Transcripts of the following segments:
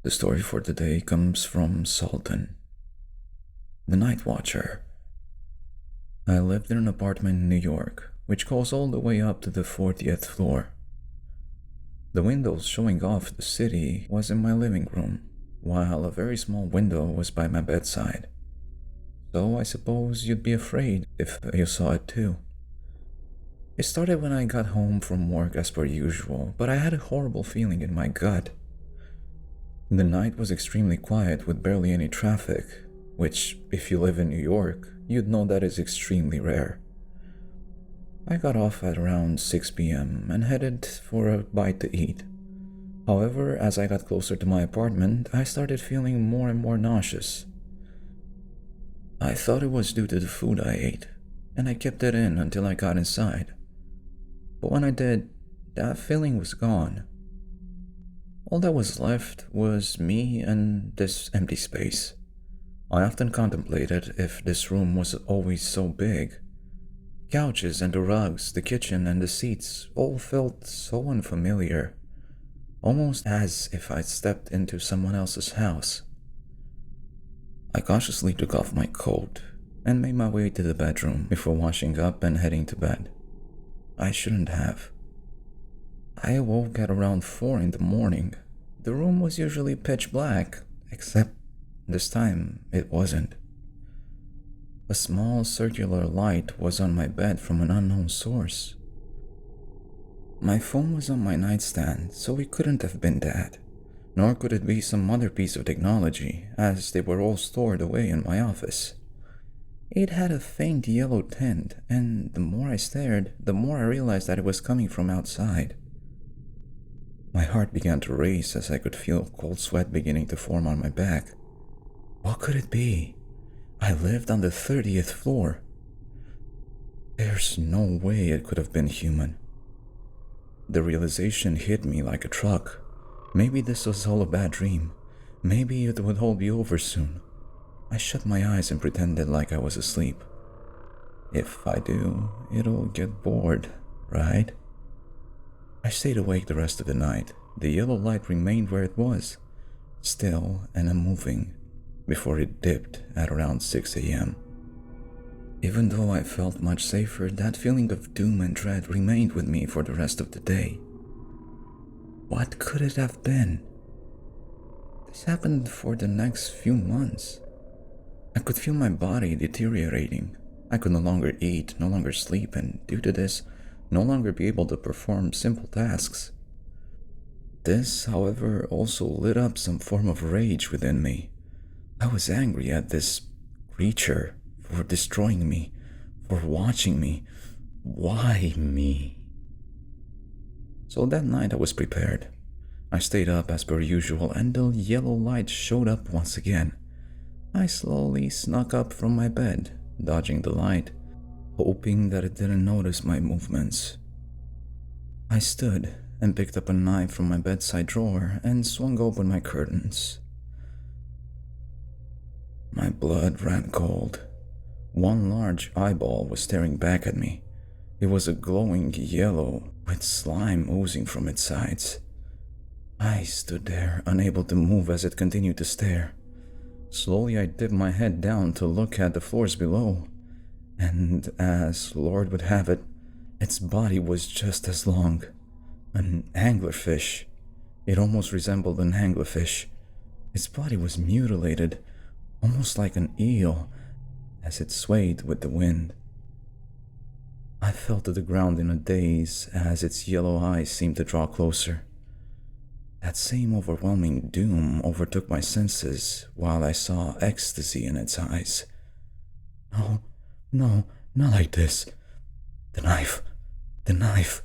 The story for today comes from Salton, the night watcher. I lived in an apartment in New York, which goes all the way up to the 40th floor. The windows showing off the city was in my living room, while a very small window was by my bedside. So I suppose you'd be afraid if you saw it too. It started when I got home from work as per usual, but I had a horrible feeling in my gut. The night was extremely quiet with barely any traffic, which, if you live in New York, you'd know that is extremely rare. I got off at around 6 p.m. and headed for a bite to eat. However, as I got closer to my apartment, I started feeling more and more nauseous. I thought it was due to the food I ate, and I kept it in until I got inside. But when I did, that feeling was gone. All that was left was me and this empty space. I often contemplated if this room was always so big. Couches and the rugs, the kitchen and the seats all felt so unfamiliar, almost as if I'd stepped into someone else's house. I cautiously took off my coat and made my way to the bedroom before washing up and heading to bed. I shouldn't have. I awoke at around 4 in the morning. The room was usually pitch black, except this time it wasn't. A small circular light was on my bed from an unknown source. My phone was on my nightstand, so it couldn't have been that, nor could it be some other piece of technology, as they were all stored away in my office. It had a faint yellow tint, and the more I stared, the more I realized that it was coming from outside. My heart began to race as I could feel cold sweat beginning to form on my back. What could it be? I lived on the 30th floor. There's no way it could have been human. The realization hit me like a truck. Maybe this was all a bad dream. Maybe it would all be over soon. I shut my eyes and pretended like I was asleep. If I do, it'll get bored, right? I stayed awake the rest of the night. The yellow light remained where it was, still and unmoving, before it dipped at around 6 a.m. Even though I felt much safer, that feeling of doom and dread remained with me for the rest of the day. What could it have been? This happened for the next few months. I could feel my body deteriorating. I could no longer eat, no longer sleep, and due to this, no longer be able to perform simple tasks. This, however, also lit up some form of rage within me. I was angry at this creature for destroying me, for watching me. Why me? So that night I was prepared. I stayed up as per usual, and the yellow light showed up once again. I slowly snuck up from my bed, dodging the light, hoping that it didn't notice my movements. I stood and picked up a knife from my bedside drawer and swung open my curtains. My blood ran cold. One large eyeball was staring back at me. It was a glowing yellow with slime oozing from its sides. I stood there, unable to move as it continued to stare. Slowly I dipped my head down to look at the floors below, and as Lord would have it, its body was just as long. An anglerfish. It almost resembled an anglerfish. Its body was mutilated, almost like an eel, as it swayed with the wind. I fell to the ground in a daze as its yellow eyes seemed to draw closer. That same overwhelming doom overtook my senses while I saw ecstasy in its eyes. No, not like this. The knife. The knife.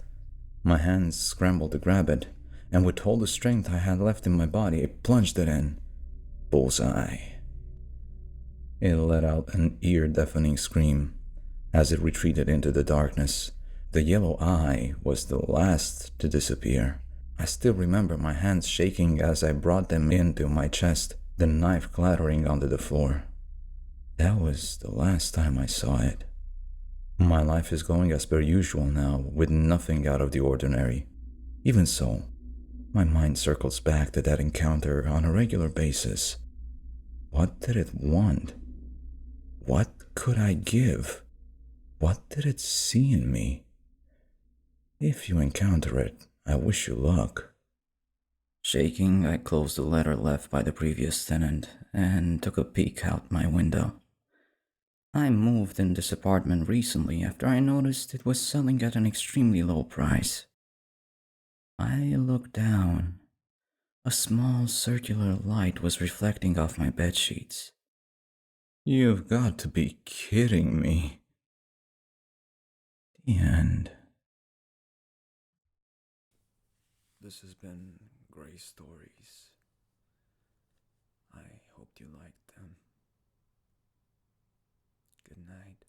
My hands scrambled to grab it, and with all the strength I had left in my body, I plunged it in. Bullseye. It let out an ear-deafening scream as it retreated into the darkness. The yellow eye was the last to disappear. I still remember my hands shaking as I brought them into my chest, the knife clattering onto the floor. That was the last time I saw it. My life is going as per usual now, with nothing out of the ordinary. Even so, My mind circles back to that encounter on a regular basis. What did it want? What could I give? What did it see in me? If you encounter it, I wish you luck. Shaking, I closed the letter left by the previous tenant and took a peek out my window. I moved in this apartment recently after I noticed it was selling at an extremely low price. I looked down. A small circular light was reflecting off my bedsheets. You've got to be kidding me. The end. This has been Gray Stories. I hope you liked them. Good night.